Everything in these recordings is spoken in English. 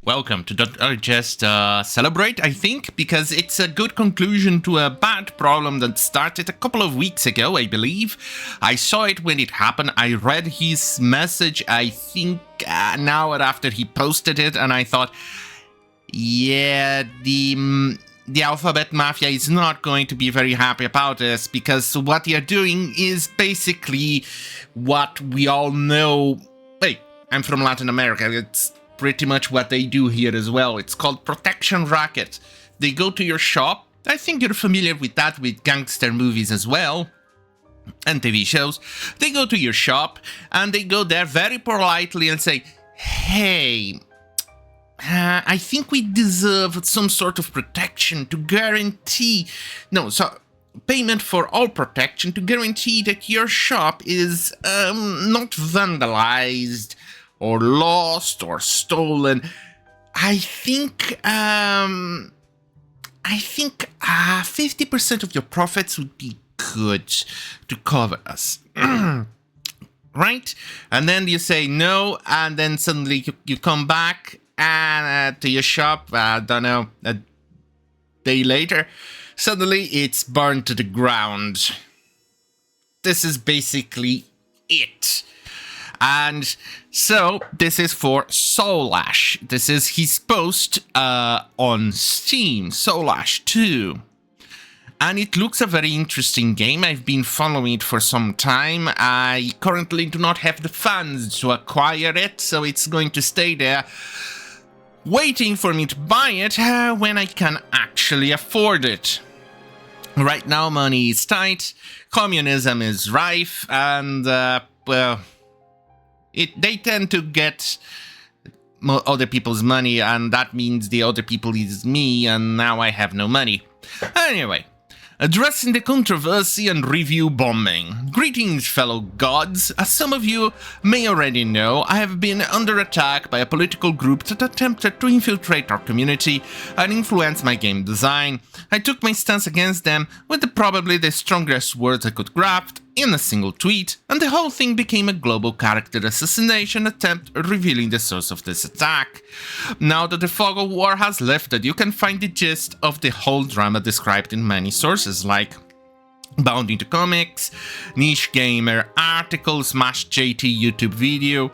Welcome to just celebrate, I think, because it's a good conclusion to a bad problem that started a couple of weeks ago, I believe. I saw it when it happened. I read his message, I think, an hour after he posted it, and I thought, yeah, the Alphabet Mafia is not going to be very happy about this, because what they are doing is basically what we all know. Hey, I'm from Latin America. It's pretty much what they do here as well. It's called protection racket. They go to your shop. I think you're familiar with that with gangster movies as well and TV shows. They go to your shop and they go there very politely and say, hey, I think we deserve some sort of protection to guarantee... payment for all protection to guarantee that your shop is not vandalized or lost or stolen. I think 50% of your profits would be good to cover us. Right? And then you say no, and then suddenly you come back and to your shop, I don't know, a day later, suddenly it's burned to the ground. This is basically it. And so this is for Soulash. This is his post on Steam, Soulash 2. And it looks a very interesting game. I've been following it for some time. I currently do not have the funds to acquire it, so it's going to stay there waiting for me to buy it when I can actually afford it. Right now money is tight, communism is rife, and they tend to get other people's money, and that means the other people is me, and now I have no money. Anyway, addressing the controversy and review bombing. Greetings, fellow gods. As some of you may already know, I have been under attack by a political group that attempted to infiltrate our community and influence my game design. I took my stance against them with probably the strongest words I could craft in a single tweet, and the whole thing became a global character assassination attempt, revealing the source of this attack. Now that the fog of war has lifted, you can find the gist of the whole drama described in many sources like Bound into Comics, Niche Gamer article, Smash JT YouTube video.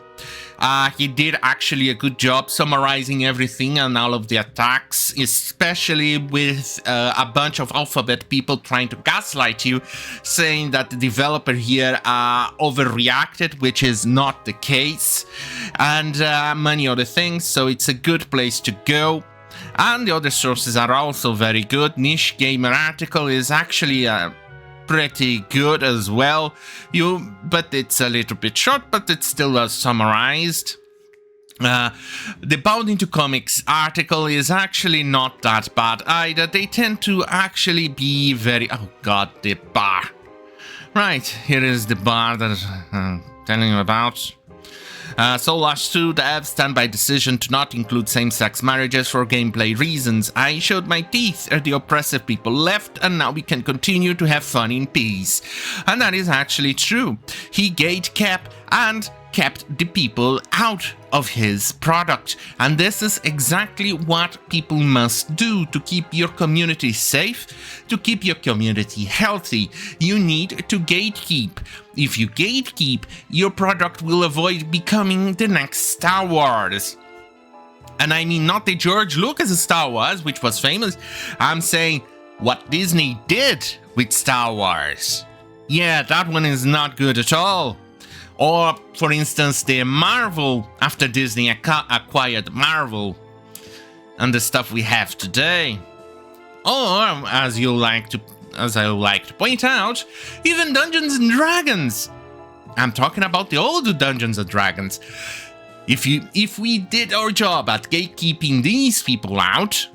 He did actually a good job summarizing everything and all of the attacks, especially with a bunch of Alphabet people trying to gaslight you, saying that the developer here overreacted, which is not the case, and many other things, so it's a good place to go. And the other sources are also very good. Niche Gamer article is actually pretty good as well, but it's a little bit short, but it's still well summarized. The Bound into Comics article is actually not that bad either. They tend to actually be very... Oh god, the bar. Right, here is the bar that I'm telling you about. Soulash 2 devs stand by decision to not include same-sex marriages for gameplay reasons. I showed my teeth at the oppressive people left, and now we can continue to have fun in peace. And that is actually true. He gatekept and kept the people out of his product. And this is exactly what people must do to keep your community safe, to keep your community healthy. You need to gatekeep. If you gatekeep, your product will avoid becoming the next Star Wars. And I mean not the George Lucas Star Wars, which was famous. I'm saying what Disney did with Star Wars. Yeah, that one is not good at all. Or, for instance, the Marvel, after Disney acquired Marvel, and the stuff we have today. Or, as I like to point out, even Dungeons and Dragons. I'm talking about the old Dungeons and Dragons. If we did our job at gatekeeping these people out,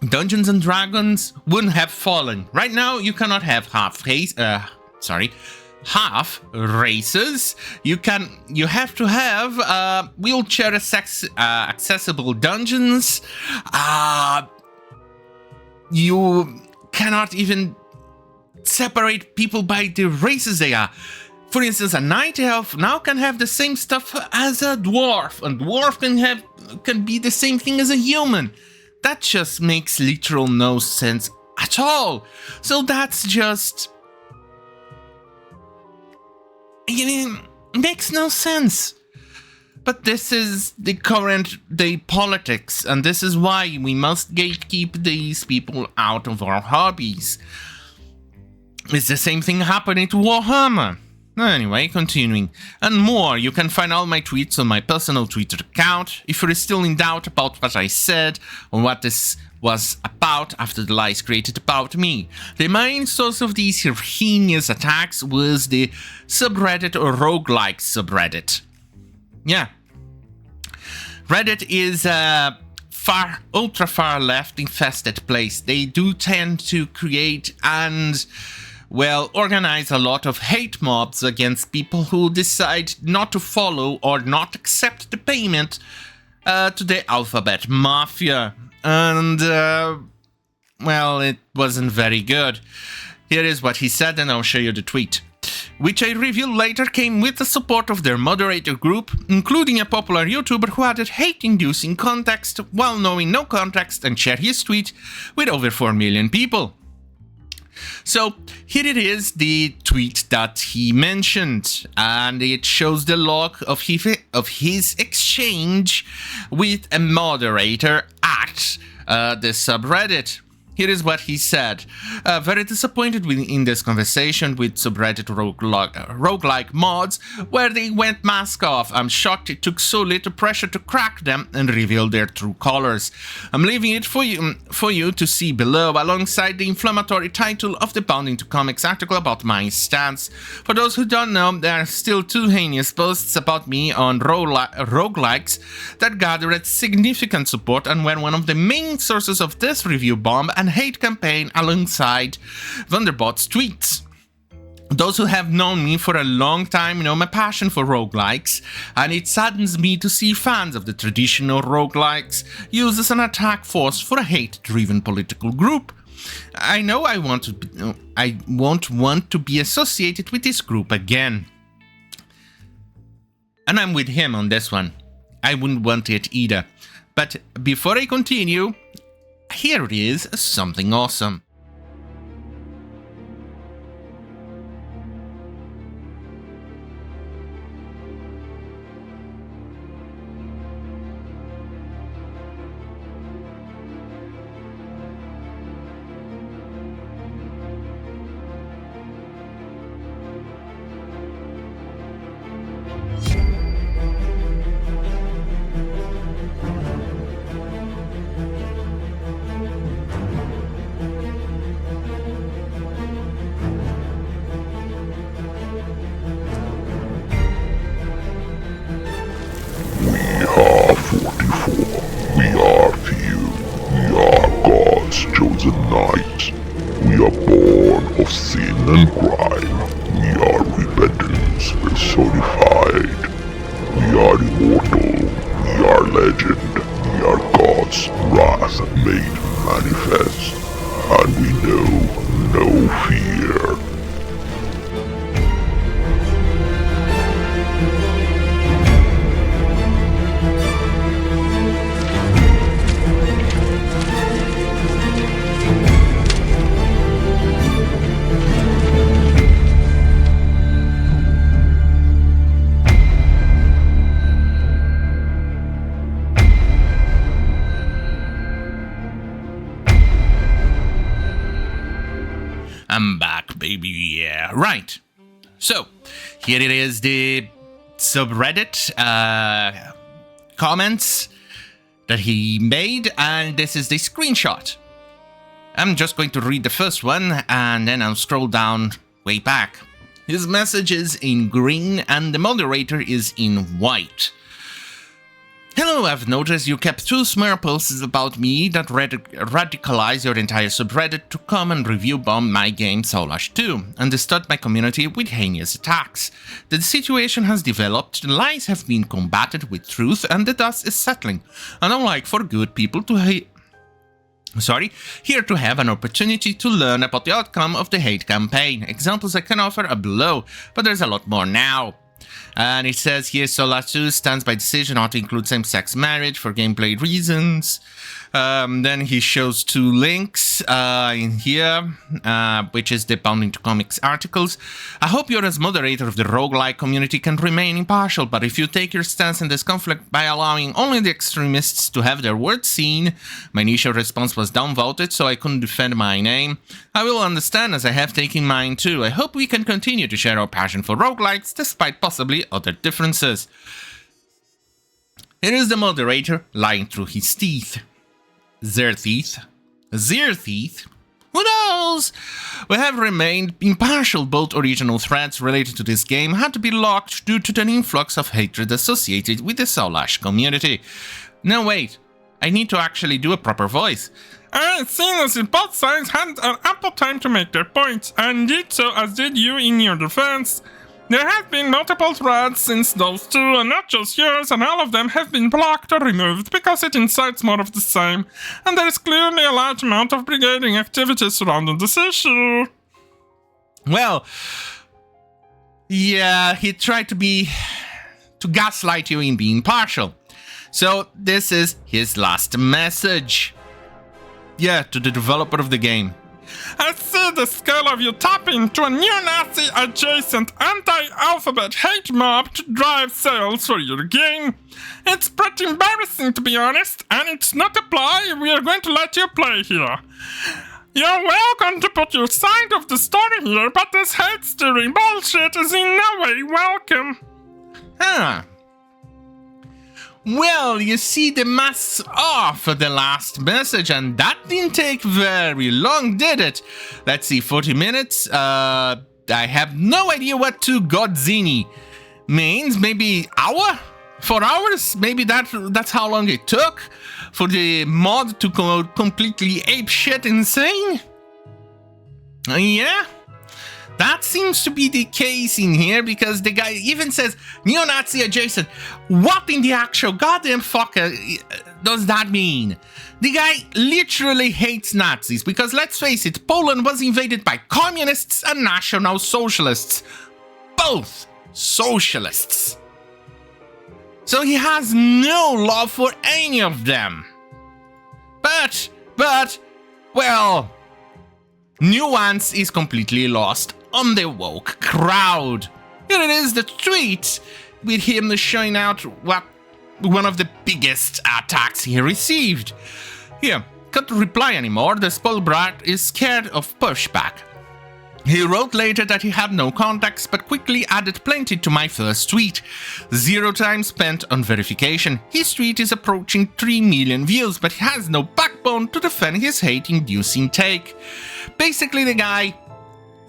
Dungeons and Dragons wouldn't have fallen. Right now, you cannot have half races. You have to have wheelchair accessible dungeons. You cannot even separate people by the races they are. For instance, a night elf now can have the same stuff as a dwarf, and dwarf can be the same thing as a human. That just makes literal no sense at all. So that's just... makes no sense. But this is the current day politics, and this is why we must gatekeep these people out of our hobbies. It's the same thing happening to Warhammer. Anyway, continuing. And more, you can find all my tweets on my personal Twitter account. If you're still in doubt about what I said or what this was about after the lies created about me, the main source of these heinous attacks was the subreddit or roguelike subreddit. Yeah. Reddit is a ultra far left infested place. They do tend to create and, well, organize a lot of hate mobs against people who decide not to follow or not accept the payment to the Alphabet Mafia. And, well, it wasn't very good. Here is what he said, and I'll show you the tweet. Which I reveal later came with the support of their moderator group, including a popular YouTuber who added hate-inducing context while knowing no context and shared his tweet with over 4 million people. So here it is, the tweet that he mentioned, and it shows the log of his exchange with a moderator at the subreddit. Here is what he said. Very disappointed in this conversation with subreddit roguelike mods, where they went mask off. I'm shocked it took so little pressure to crack them and reveal their true colors. I'm leaving it for you to see below, alongside the inflammatory title of the Bound into Comics article about my stance. For those who don't know, there are still 2 heinous posts about me on roguelikes that gathered significant support and were one of the main sources of this review bomb and hate campaign alongside Vanderbot's tweets. Those who have known me for a long time know my passion for roguelikes, and it saddens me to see fans of the traditional roguelikes used as an attack force for a hate-driven political group. I know I won't want to be associated with this group again. And I'm with him on this one. I wouldn't want it either. But before I continue, here it is, something awesome. I'm back, baby, yeah, right. So, here it is, the subreddit comments that he made, and this is the screenshot. I'm just going to read the first one, and then I'll scroll down way back. His message is in green, and the moderator is in white. Hello, I've noticed you kept 2 smear posts about me that radicalize your entire subreddit to come and review bomb my game Soulash 2 and distort my community with heinous attacks. The situation has developed, the lies have been combated with truth, and the dust is settling. And unlike for good people to here to have an opportunity to learn about the outcome of the hate campaign. Examples I can offer are below, but there's a lot more now. And it says here, Soulash stands by decision not to include same-sex marriage for gameplay reasons. Then he shows 2 links in here, which is the Bounding to Comics articles. I hope you as moderator of the roguelike community can remain impartial, but if you take your stance in this conflict by allowing only the extremists to have their words seen, my initial response was downvoted, so I couldn't defend my name. I will understand, as I have taken mine too. I hope we can continue to share our passion for roguelikes, despite possibly other differences. Here is the moderator lying through his teeth. Their teeth? Who knows? We have remained impartial. Both original threads related to this game had to be locked due to an influx of hatred associated with the Soulash community. No, wait. I need to actually do a proper voice. It seems that both sides had an ample time to make their points, and did so as did you in your defense. There have been multiple threads since those 2, and not just yours, and all of them have been blocked or removed because it incites more of the same, and there is clearly a large amount of brigading activity surrounding this issue. Well, yeah, he tried to gaslight you in being partial. So this is his last message. Yeah, to the developer of the game. I see the scale of you tapping to a neo-Nazi adjacent anti-alphabet hate mob to drive sales for your game. It's pretty embarrassing, to be honest, and it's not a ploy. We are going to let you play here. You're welcome to put your side of the story here, but this hate-steering bullshit is in no way welcome. Well, you see, the masks off for the last message, and that didn't take very long, did it? Let's see, 40 minutes? I have no idea what 2 Godzini means. Maybe hour? 4 hours? Maybe that's how long it took for the mod to go completely apeshit insane? Yeah? That seems to be the case in here, because the guy even says neo-Nazi adjacent. What in the actual goddamn fuck does that mean? The guy literally hates Nazis, because let's face it, Poland was invaded by communists and National Socialists. Both socialists. So he has no love for any of them. But, well, nuance is completely lost on the woke crowd. Here it is, the tweet, with him showing out what one of the biggest attacks he received. Here, can't reply anymore, the spoiled brat is scared of pushback. He wrote later that he had no contacts, but quickly added plenty to my first tweet. 0 time spent on verification. His tweet is approaching 3 million views, but he has no backbone to defend his hate-inducing take. Basically, the guy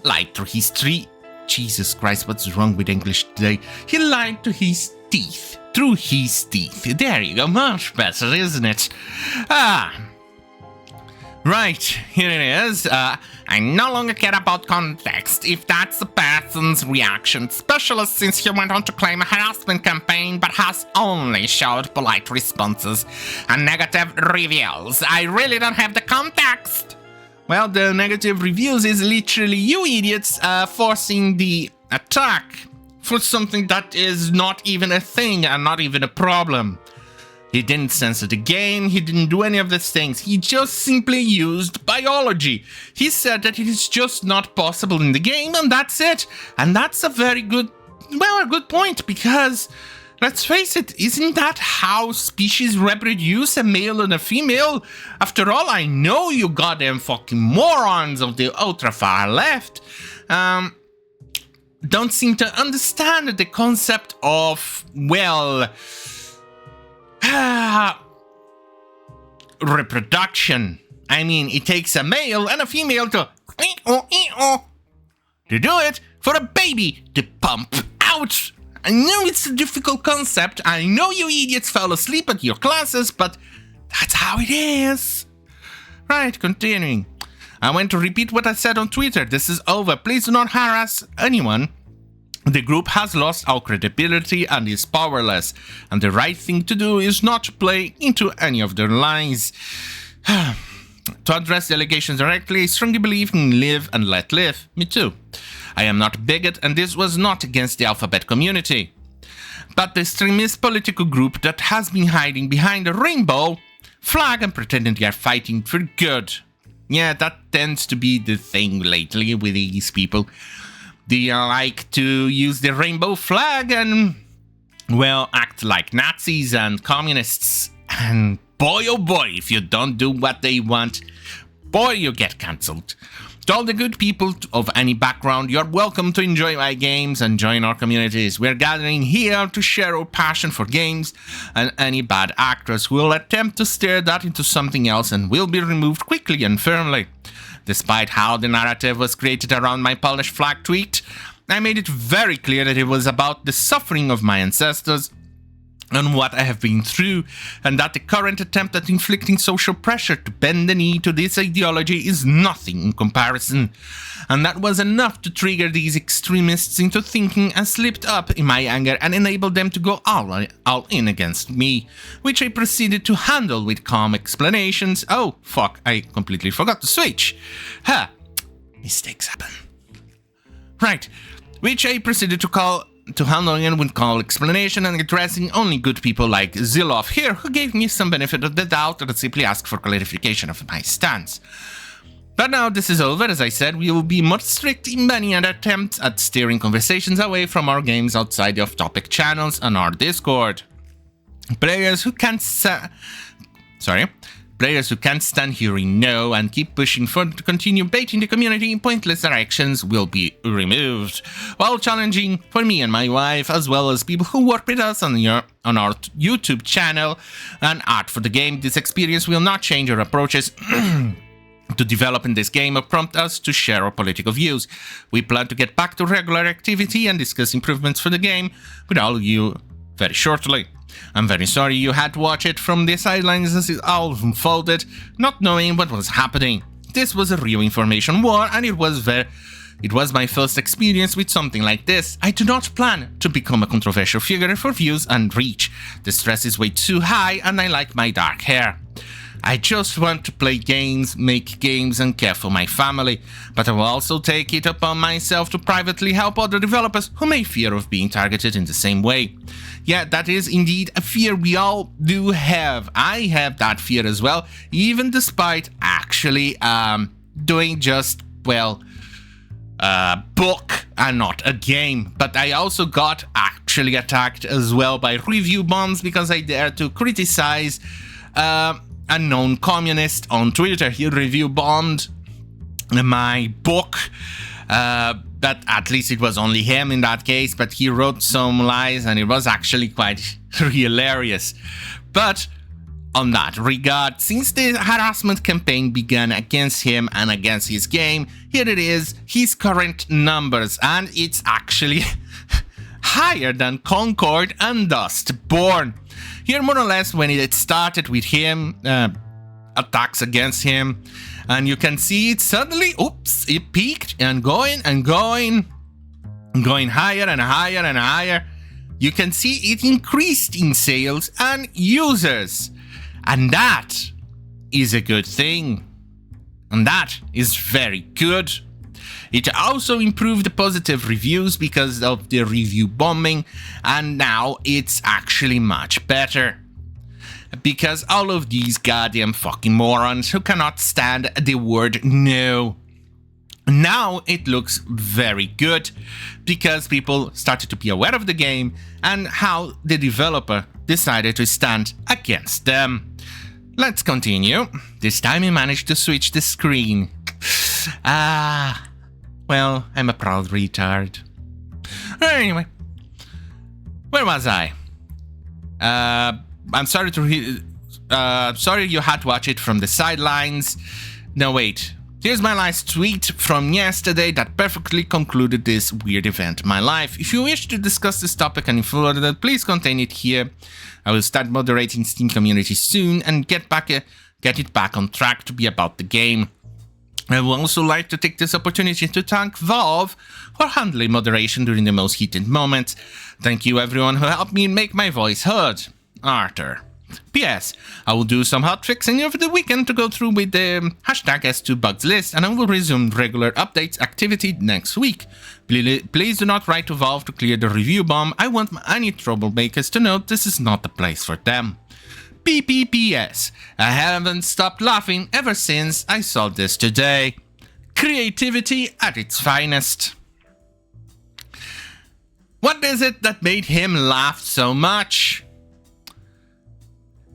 lied through his tree. Jesus Christ, what's wrong with English today? He lied to his teeth. Through his teeth. There you go, much better, isn't it? Right, here it is. I no longer care about context, if that's the person's reaction, especially since he went on to claim a harassment campaign but has only showed polite responses and negative reviews. I really don't have the context. Well, the negative reviews is literally you idiots forcing the attack for something that is not even a thing and not even a problem. He didn't censor the game, he didn't do any of these things, he just simply used biology. He said that it is just not possible in the game, and that's it. And that's a very good, well, a good point, because, let's face it, isn't that how species reproduce, a male and a female? After all, I know you goddamn fucking morons of the ultra-far left don't seem to understand the concept of, well, reproduction. I mean, it takes a male and a female to do it for a baby to pump out. I know it's a difficult concept. I know you idiots fell asleep at your classes, but that's how it is. Right, continuing. I want to repeat what I said on Twitter. This is over. Please do not harass anyone. The group has lost our credibility and is powerless, and the right thing to do is not to play into any of their lies. To address the allegations directly, I strongly believe in live and let live. Me too. I am not a bigot, and this was not against the alphabet community, but the extremist political group that has been hiding behind a rainbow flag and pretending they are fighting for good. Yeah, that tends to be the thing lately with these people. They like to use the rainbow flag and, well, act like Nazis and communists. And boy, oh boy, if you don't do what they want, boy, you get cancelled. To all the good people of any background, you're welcome to enjoy my games and join our communities. We're gathering here to share our passion for games, and any bad actors will attempt to steer that into something else and will be removed quickly and firmly. Despite how the narrative was created around my Polish flag tweet, I made it very clear that it was about the suffering of my ancestors and what I have been through, and that the current attempt at inflicting social pressure to bend the knee to this ideology is nothing in comparison. And that was enough to trigger these extremists into thinking I slipped up in my anger and enabled them to go all in against me, which I proceeded to handle with calm explanations. Oh, fuck, I completely forgot to switch. Mistakes happen. Right, which I proceeded to handling it with calm explanation and addressing only good people like Ziloff here, who gave me some benefit of the doubt and simply asked for clarification of my stance. But now this is over, as I said, we will be more strict in many other attempts at steering conversations away from our games outside the off-topic channels on our Discord. Players who can't stand hearing no and keep pushing to continue baiting the community in pointless directions will be removed, while challenging for me and my wife, as well as people who work with us on our YouTube channel and art for the game. This experience will not change our approaches to developing this game or prompt us to share our political views. We plan to get back to regular activity and discuss improvements for the game with all of you very shortly. I'm very sorry you had to watch it from the sidelines as it all unfolded, not knowing what was happening. This was a real information war, and it was my first experience with something like this. I do not plan to become a controversial figure for views and reach. The stress is way too high, and I like my dark hair. I just want to play games, make games, and care for my family, but I will also take it upon myself to privately help other developers who may fear of being targeted in the same way. Yeah, that is indeed a fear we all do have. I have that fear as well, even despite actually doing just, well, a book and not a game. But I also got actually attacked as well by review bombs because I dared to criticize a known communist on Twitter. He review bombed my book, but at least it was only him in that case, but he wrote some lies and it was actually quite hilarious. But on that regard, since the harassment campaign began against him and against his game, here it is, his current numbers, and it's actually higher than Concord and Dustborn. Here, more or less, when it started with him, attacks against him, and you can see it suddenly, oops, it peaked and going higher and higher and higher. You can see it increased in sales and users, and that is a good thing, and that is very good. It also improved the positive reviews because of the review bombing, and now it's actually much better. Because all of these goddamn fucking morons who cannot stand the word no. Now it looks very good because people started to be aware of the game and how the developer decided to stand against them. Let's continue. This time I managed to switch the screen. Well, I'm a proud retard. Anyway, where was I? I'm sorry sorry you had to watch it from the sidelines. No, wait. Here's my last tweet from yesterday that perfectly concluded this weird event in my life. If you wish to discuss this topic any further, please contain it here. I will start moderating Steam community soon and get it back on track to be about the game. I would also like to take this opportunity to thank Valve for handling moderation during the most heated moments. Thank you everyone who helped me make my voice heard. Arthur. P.S. I will do some hot fixing over the weekend to go through with the hashtag S2Bugs list, and I will resume regular updates activity next week. Please do not write to Valve to clear the review bomb. I want any troublemakers to know this is not the place for them. PPPS. I haven't stopped laughing ever since I saw this today. Creativity at its finest. What is it that made him laugh so much?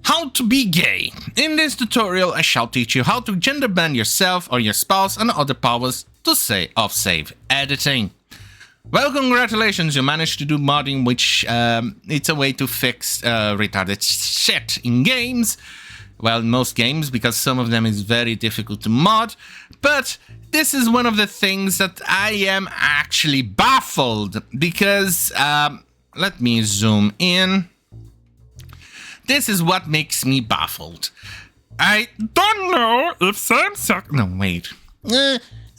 How to be gay. In this tutorial, I shall teach you how to gender bend yourself or your spouse and other powers to save editing. Well, congratulations, you managed to do modding, which it's a way to fix retarded shit in games. Well, most games, because some of them is very difficult to mod. But this is one of the things that I am actually baffled, because let me zoom in. This is what makes me baffled. I don't know if same-sex... No, wait.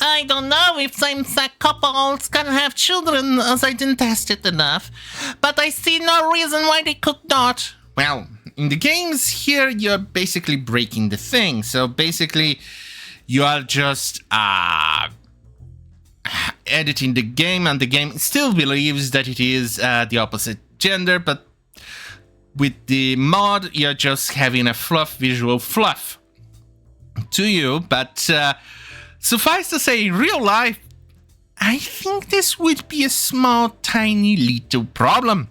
I don't know if same-sex couples can have children, as I didn't test it enough. But I see no reason why they could not. Well, in the games here, you're basically breaking the thing. So basically, you are just editing the game, and the game still believes that it is the opposite gender, but with the mod, you're just having a visual fluff to you. But suffice to say, in real life, I think this would be a small, tiny, little problem.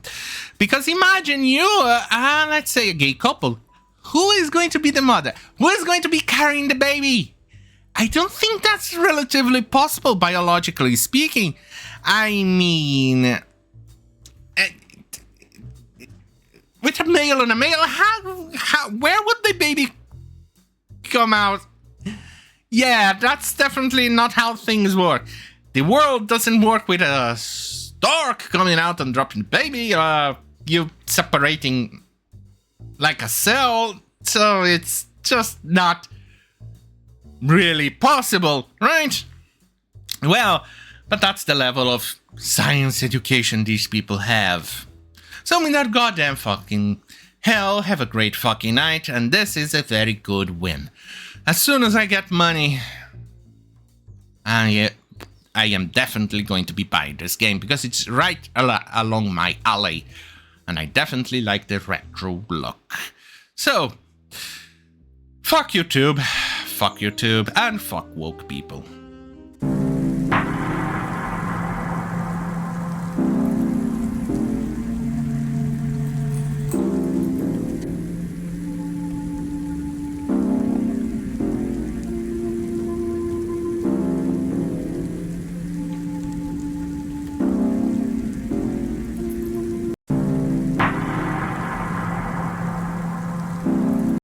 Because imagine you, let's say a gay couple. Who is going to be the mother? Who is going to be carrying the baby? I don't think that's relatively possible, biologically speaking. I mean, with a male and a male, where would the baby come out? Yeah, that's definitely not how things work. The world doesn't work with a stork coming out and dropping the baby, you separating like a cell, so it's just not really possible, right? Well, but that's the level of science education these people have. So in that goddamn fucking hell, have a great fucking night, and this is a very good win. As soon as I get money, I am definitely going to be buying this game, because it's right along my alley, and I definitely like the retro look. So, fuck YouTube, and fuck woke people.